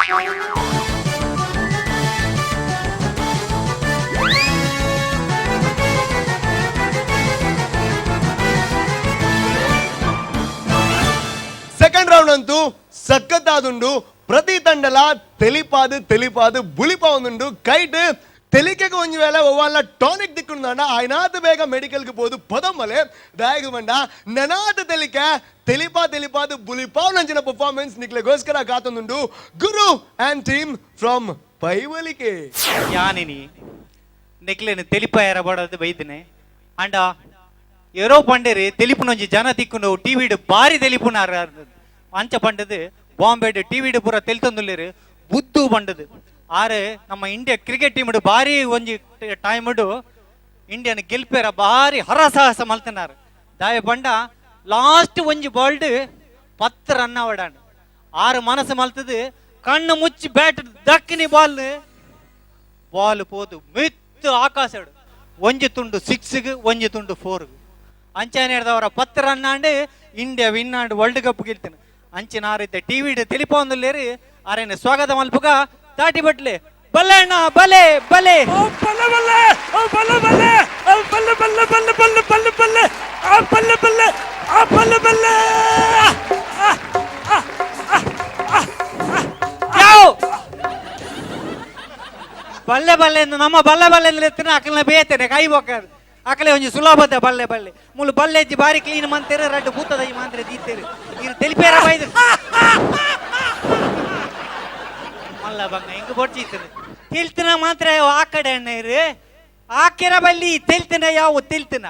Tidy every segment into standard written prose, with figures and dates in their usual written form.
Second round ಅಂತೂ ಸಖತ್ತಾದುಂಡು. ಪ್ರತಿ ತಂಡಲ తెలిపాదు బులిపా ఉండు కైట్ తెలికకు ಒಂಜಿ ವೇಳೆ ಒವ್ವಲ್ಲ ಟಾನಿಕ್ ದಿಕ್ಕುಂಡ ಆಯ್ನಾತ ಬೇಗ ಮೆಡಿಕಲ್ಗೆ పోదు ಪದಮಲೆ ದಾಯಗಮಂಡ ನೆನಾತ తెలిపాదు బులిపా ನಂಚಿನ ಪರ್ಫಾರ್ಮೆನ್ಸ್ ನಿಕ್ಲೆಗೋಸ್ಕರ ಕಾತೊಂದುಂಡು ಗುರು ಅಂಡ್ ಟೀಮ್ ಫ್ರಮ್ ಪೈವಲಿಕೆ ಯಾನಿನಿ ನಿಕ್ಲೆನ తెలిపా ఎరబడదు బైదినే అండ ఎరో పండేరి తెలిపు నుంచి జన తిక్కును టీవీడు భారీ తెలిపునారు ಅಂಚ ಪಂಡದು ಬಾಂಬೆಡ್ ಟಿವಿಡು ಪೂರ ತೆಲ್ತೊಂದುಲ್ಲೇರು ಬುದ್ದು ಪಂಡದು ಆರೆ ನಮ್ಮ ಇಂಡಿಯಾ ಕ್ರಿಕೆಟ್ ಟೀಮ್ ಭಾರಿ ಒಂಜಿ ಟೈಮ್ ಇಂಡಿಯನ್ ಗೆಲ್ಪೇರ ಭಾರಿ ಹರಸಾಹಸ ಮಲ್ತನಾರು ದಾಯ ಪಂಡ ಲಾಸ್ಟ್ ಒಂಜಿ ಬಾಲ್ಡ್ 10 ರನ್ ಅವಡಾಂಡು ಆರು ಮನಸ್ಸು ಮಲ್ತದು ಕಣ್ಣು ಮುಚ್ಚಿ ಬ್ಯಾಟ್ ದಕ್ಕಿನಿ ಬಾಲ್ ಪೋದು ಮಿತ್ತು ಆಕಾಶಡು ಒಂಜಿ ತುಂಡು 6 ಒಂಜಿ ತುಂಡು 4 ಅಂಚನೆ ಹಿಡ್ದವರ 10 ರನ್ ಆಂಡು ಇಂಡಿಯಾ ವಿನ್ ಆಂಡು ವರ್ಲ್ಡ್ ಕಪ್ ಗೆಲ್ತಾನೆ ಅಂಚಿನಾರಿದ್ದ ಟಿವಿ తెలిపాందులేరు ಆರೇನ ಸ್ವಾಗತ ಮಲ್ಪುಗ ತಾಟಿ ಬಟ್ಲೆ ಬಲ್ಲೆ ಅಣ್ಣ ಬಲೆ ಬಲೆ ಬಲ್ಲೆ ಬಲ್ಲೆ ಬಲ್ಲೆ ಬಲ್ಲೆ ಬಲ್ಲೆ ಬಲ್ಲೆ ಬಲ್ಲೆ ಬಲ್ಲೆ ಬಲ್ಲೆ ಬಲ್ಲೆ ಬಲ್ಲೆ ಬಲ್ಲೆ ಬಲ್ಲೆ ಬಲ್ಲೆ ಯಾವ ಬಲ್ಲೆ ಬಲ್ಲೆ ನಮ್ಮ ಬಲ್ಲೆ ಬಲ್ಲೆ ಎತ್ತಿನ ಅಕಲ್ನ ಬೇತೇನೆ ಕೈ ಬೋಕಾರು ಅಕಲೆ ಒಂಜಿ ಸುಲಭದ ಬಲ್ಲೆ ಬಲ್ಲೆ ಮುಳು ಬಲ್ಲೆ ಎಜ್ಜಿ ಬಾರಿ ಕ್ಲೀನ್ ಮಂತೇರು ರಡ್ಡು ಬೂತದ ಈ ಮಾಂತ್ರೆ ದೀತೇರು ಇರು తెలిపేರ ಬೈದು ಮಲ್ಲ ಬಂಗ ಹಿಂಗ ಬೊಡ್ಚಿತ್ತದು ತಿಳ್ತಿನ ಮಾತ್ರ ಆ ಕಡೆ ಅಣ್ಣ ಇರು ಆಕೆರ ಬಲ್ಲಿ ತೆಲ್ತಿನ ಯಾವ ತೆಲ್ತಿನ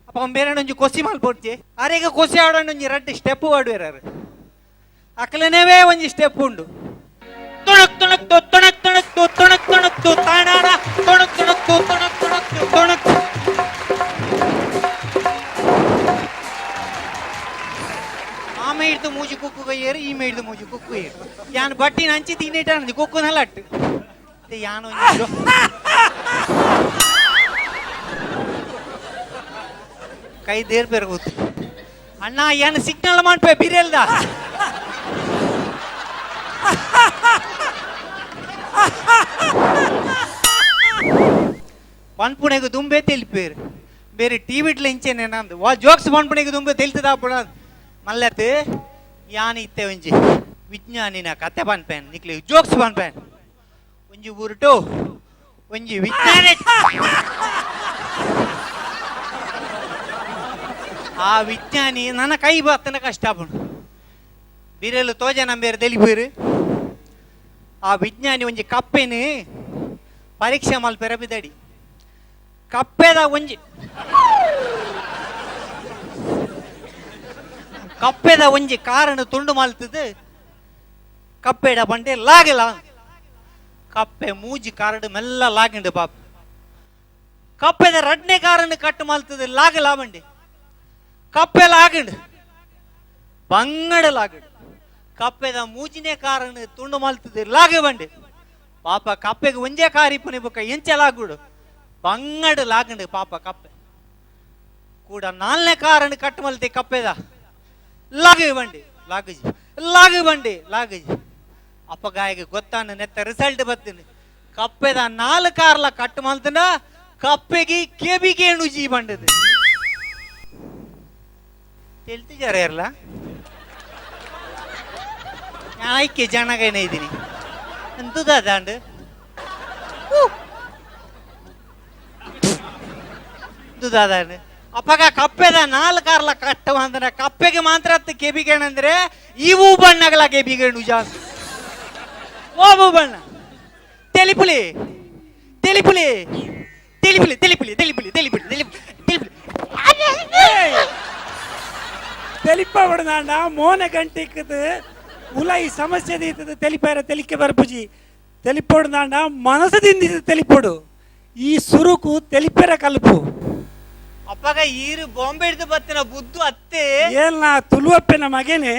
ಅಪ್ಪ ಬೇರೆ ಒಂಜಿ ಕೊಸಿ ಮಾಲ್ ಬೊಡ್ಚಿ ಅರೆಗ ಕೊಸಿ ಆಡೋಣ ಒಂಜಿ ರಡ್ಡು ಸ್ಟೆಪ್ ಆಡುವೇರಾರು ಅಕಲನೇವೇ ಒಂಜಿ ಸ್ಟೆಪ್ ಉಂಡು ತುಣಕ್ ತುಣಕ್ತು ತುಣಕ್ ತುಣಕ್ತು ತುಣಕ್ ತುಣಕ್ತು ತಾಣಾಡ ತುಣಕ್ ತುಣಕ್ತು ತುಣಕ್ ತುಣಕ್ತು ತುಣಕ್ ಆಮೆ ಹಿಡ್ದು ಮೂಜಿ ಕುಕ್ಕು ಏರು ಈಮೆ ಹಿಡ್ದು ಮೂಜಿ ಕುಕ್ಕು ಏರು ಯಾನ್ ಬಟ್ಟಿನ ಹಂಚಿ ತಿನ್ನಿಟ್ಟ ಕುಕ್ಕುನೆಲ್ಲ ಅಟ್ಟು ಯಾನು ಕೈ ದೇರ್ ಬೆರಗೋತು ಅಣ್ಣ ಏನು ಸಿಗ್ನಲ್ ಮಾಡ್ಪೆ ಬಿರಿಯಲ್ದ ಪನ್ಪುಣೆಗೆ ದುಂಬೆ తెలిపేరు ಬೇರೆ ಟಿವಿಟ್ಲ ಇಂಚೆನೆ ನಂದು ವಾ ಜೋಕ್ಸ್ ಪನ್ಪುಣೆಗೆ ದುಂಬೆ తెలిತದ ಪುಣದ್ ಮಲ್ಲತ್ ಯಾನಿ ಇತ್ತೆ ಒಂಜಿ ವಿಜ್ಞಾನಿನ ಕತೆ ಪನ್ಪೇನ್ ನಿಕ್ಲಿ ಜೋಕ್ಸ್ ಪನ್ಪೇನ್ ಒಂಜಿ ಊರುಟು ಒಂಜಿ ವಿಜ್ಞಾನಿ ಆ ವಿಜ್ಞಾನಿ ನನ್ನ ಕೈ ಬರ್ತನ ಕಷ್ಟ ಪುಣು ಬಿರೆಲು ತೋಜನ ಬೇರೆ తెలిపేరు ಆ ವಿಜ್ಞಾನಿ ಒಂಜಿ ಕಪ್ಪೆನು ಪರೀಕ್ಷೆ ಮಲ್ಪೆರ ಬಿದಡಿ ಕಪ್ಪೆದ ಒಂಜಿ ಕಾರಣ ತುಂಡು ಮಲ್ತದು ಕಪ್ಪೆಡ ಬಂಡೆ ಲಾಗಿಲ್ಲ ಕಪ್ಪೆ ಮೂಜಿ ಕಾರಡು ಮೆಲ್ಲ ಲಾಗಿಂಡು ಪಾಪ ಕಪ್ಪೆದ ರಡ್ನೆ ಕಾರಣ ಕಟ್ಟು ಮಲ್ತದು ಲಾಗಲ ಬಂಡಿ ಕಪ್ಪೆ ಲಾಗಿಂಡು ಬಂಗಡ ಲಾಗಿಂಡು ಕಪ್ಪೆದ ಮೂಜಿನೇ ಕಾರಣ ತುಂಡು ಮಲ್ತದು ಲಾಗಿ ಬಂಡಿ ಪಾಪ ಕಪ್ಪೆಗೆ ಒಂಜೇ ಕಾರಿಪುನಿ ಬುಕ್ಕ ಎಂಚೆ ಲಾಗುಡು ಬಂಗಡು ಲಾಗಂಡು ಪಾಪ ಕಪ್ಪೆ ಕೂಡ 4ನೇ ಕಾರಣ ಕಟ್ಟು ಮಲ್ತಿ ಕಪ್ಪೆದ ಲಾಗಿ ಬಂಡಿ ಲಾಗಿ ಅಪ್ಪಗಾಯಿಗೆ ಗೊತ್ತಾನು ನೆತ್ತ ರಿಸಲ್ಟ್ ಬರ್ತೀನಿ ಕಪ್ಪೆದ 4 ಕಾರ್ಲ ಕಟ್ಟು ಮಲ್ತನ ಕಪ್ಪೆಗೆ ಕೆಬಿಗೆ ನುಜಿ ಬಂಡದು ತಿಳಿತಿಜಾರ ಇರಲ್ಲ ಆಯ್ಕೆ ಜನಗೇನೆ ಇದ್ದೀನಿ ಎಂತದ ದಾಂಡು ದುದಾದಾಂಡು ಅಪ್ಪಗ ಕಪ್ಪೆದ 4 ಕಾರ್ಲ ಕಟ್ಟು ಅಂದ್ರೆ ಕಪ್ಪೆಗೆ ಮಾತ್ರ ಕೆಬಿಗೇಣಂದ್ರೆ ಇವು ಬಣ್ಣಗಳ ಕೆಬಿಗೇಣು ಜಾಸ್ತಿ ಓಬು ಬಣ್ಣ తెలిపులి తెలిపబడదాండ మోన గంటిక్కుது ಉಲೈ ಸಮಸ್ಯೆ ದೀತದ తెలిపేರ తెలిಕೆ ಬರ್ಪುಜಿ తెలిపొడదాంಡ మనసు ದಿಂದಿದ తెలిపొడు ಈ ಸುರುಕು తెలిపేರ ಕಲ್ಪು ಅಪ್ಪಗ ಈರು ಬಾಂಬೆ ಹಿಡಿದು ಬತ್ತಿನ ಬುದ್ದು ಅತ್ತೆ ಏಲ್ನ ತುಳುವಪ್ಪನ ಮಗನೇ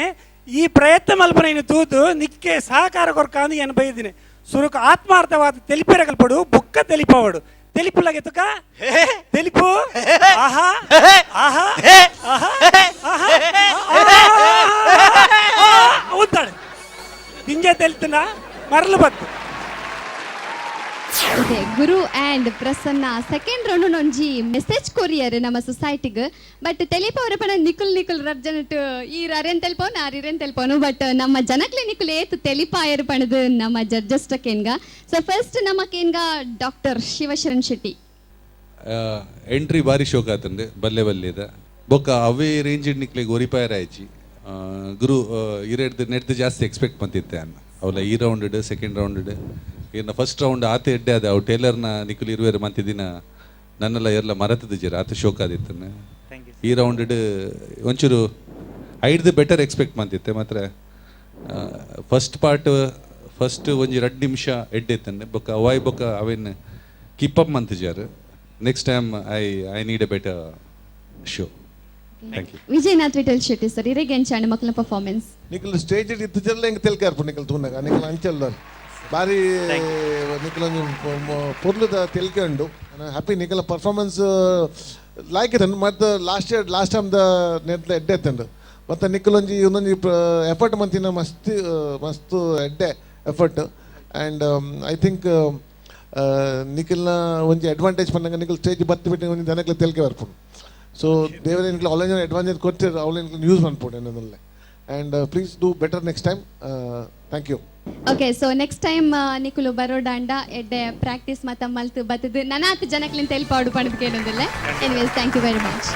ಈ ಪ್ರಯತ್ನ ಮಲ್ಪನ ತೂತು ನಿಕ್ಕೆ ಸಹಕಾರ ಕೊರ್ಕಾಂದು ಏನು ಬೈದಿನಿ ಸುರುಕು ಆತ್ಮಾರ್ಥವಾದ తెలిపేర ಕಲ್ಪಡು ಬುಕ್ಕ తెలిపవడు తెలిపులಗೆ ತುಕ తెలిపు ಆಹಾ ಆಹಾ ಆಹಾ ಆಹಾ ಉಂತಾಳೆ ಗಿಂಜೆ ತೆಲ್ತನ ಮರಳು ಬತ್ತು. Okay, Guru and Prasanna second round ಒಂಜಿ ಮೆಸೇಜ್ ಕೊರಿಯರ್ ನಮ್ಮ ಸೊಸೈಟಿಗೆ. ಬಟ್ ತೆಲಿಪವರ ಪಣ ನಿಕುಲ್ ರರ್ಜನಟ್ ಈ ಅರೆನ್ ತೆಲ್ಪವನು ಆರಿರೆನ್ ತೆಲ್ಪವನು. ಬಟ್ ನಮ್ಮ ಜನಕ್ಲೆ ನಿಕುಲ್ ಏತ್ ತೆಲಿಪಾಯರ್ ಪಣದು ನಮ್ಮ ಜಡ್ಜಸ್ ಕೇನ್ಗ. ಸೊ ಫಸ್ಟ್ ನಮ್ಮ ಕೇನ್ಗ ಡಾಕ್ಟರ್ ಶಿವಶರಣ್ ಶೆಟ್ಟಿ. ಎಂಟ್ರಿ ಬಾರಿ ಶೋಕ ಆತಂದೆ ಬಲ್ಲೆ ಬಲ್ಲೆದ ಬೊಕ್ಕ ಅವೇ ರೇಂಜ್ ನಿಕ್ಲೆಗೆ ಒರಿಪಾಯರ್ ಆಯ್ಚಿ ಗುರು ಇರೆಡ್ದು ನೆಡ್ದು ಜಾಸ್ತಿ ಎಕ್ಸ್ಪೆಕ್ಟ್ ಬಂದಿತ್ತೆ ಅನ್ನ ಅವಲ ಈ ರೌಂಡ್ ಸೆಕೆಂಡ್ ರೌಂಡ್ ಇನ್ನು ಫಸ್ಟ್ ರೌಂಡ್ ಆತ ಎಡ್ಡೆ ಅದ ಅವು ಟೇಲರ್ನ ನಿಖಿಲ್ ಇರುವೇರು ಮಂತಿದಿನ ನನ್ನೆಲ್ಲ ಎಲ್ಲ ಮರತದ ಜರ ಆತ ಶೋಕ ಆದಿತ್ತನ್ನ ಈ ರೌಂಡ್ ಒಂಚೂರು ಐಡ್ದು ಬೆಟರ್ ಎಕ್ಸ್ಪೆಕ್ಟ್ ಬಂದಿತ್ತೆ ಮಾತ್ರ ಫಸ್ಟ್ ಪಾರ್ಟ್ ಫಸ್ಟ್ ಒಂಜಿ 2 ನಿಮಿಷ ಎಡ್ಡೆತ್ತಂಡೆ ಬೊಕ್ಕ ಅವಾಯ್ ಬೊಕ್ಕ ಅವೇನು ಕೀಪ್ ಅಪ್ ಮಂತಿಜಾರು. Next time I need a better show. Thank you. Vijayanath Vittal Shetty sir ಇರೆಗೆ ಎಂಚಾಂಡ್ ಮಕ್ಕಳ ಪರ್ಫಾರ್ಮೆನ್ಸ್ ನಿಖಲ್ ಸ್ಟೇಜ್ ಇತ್ತಿಜಲ್ಲ ಹೆಂಗೆ ತೆಲ್ಕಾರ್ಪು ನಿಖಲ್ ತೂನಾಗ ನಿಖಲ್ ಅಂಚಲ್ಲ ಬಾರಿ ನಿಖಲ್ ಪೊರ್ಲುದ ತೆಲ್ಕೊಂಡು ಹ್ಯಾಪಿ ನಿಖಲ್ ಪರ್ಫಾರ್ಮೆನ್ಸ್ ಲೈಕ್ ಇತ್ತು ಮತ್ತು ಲಾಸ್ಟ್ ಟೈಮ್ ದ ನೆಟ್ಲ ಎಡ್ಡೆ ಎತ್ತಂಡು ಮತ್ತು ನಿಖಲ್ ಒಂಜಿ ಒಂದೊಂಜಿ ಎಫರ್ಟ್ ಮಂತಿನ ಮಸ್ತ್ ಎಡ್ಡೆ ಎಫರ್ಟ್ ಆ್ಯಂಡ್ ಐ ಥಿಂಕ್ ನಿಖಲ್ನ ಒಂಜಿ ಅಡ್ವಾಂಟೇಜ್ ಪಂಡಂಗ ನಿಖಲ್ ಸ್ಟೇಜ್ ಬತ್ತಿ ಬಿಟ್ಟು ಒಂಜಿ ಜನಕ್ಕೆ ತೆಲ್ಕೆ ಬರ್ಪುಡು. ಸೊ ದೇವರ ನಿಖಲ್ ಆನ್ಲೈನ್ ಅಡ್ವಾಂಟೇಜ್ ಕೊಡ್ತೀರ ಆನ್ಲೈನ್ ಯೂಸ್ ಮಾಡ್ಬೋದು ಏನನ್ನಲ್ಲೇ. And please do better next time. Thank you. Okay, so next time ನಿಕುಲು ಬರೋಡಾಂಡ ಎಡ್ಡೆ ಪ್ರಾಕ್ಟೀಸ್ ಮತ್ತು ಮಲ್ತು ಬತ್ತದು ನನಾತ್ ಜನಕ್ಲಿಂದ ತೆಲ್ಪಾಡು ಪಣದಕ್ಕೆ ಏನಂದಿಲ್ಲ. Anyways thank you very much.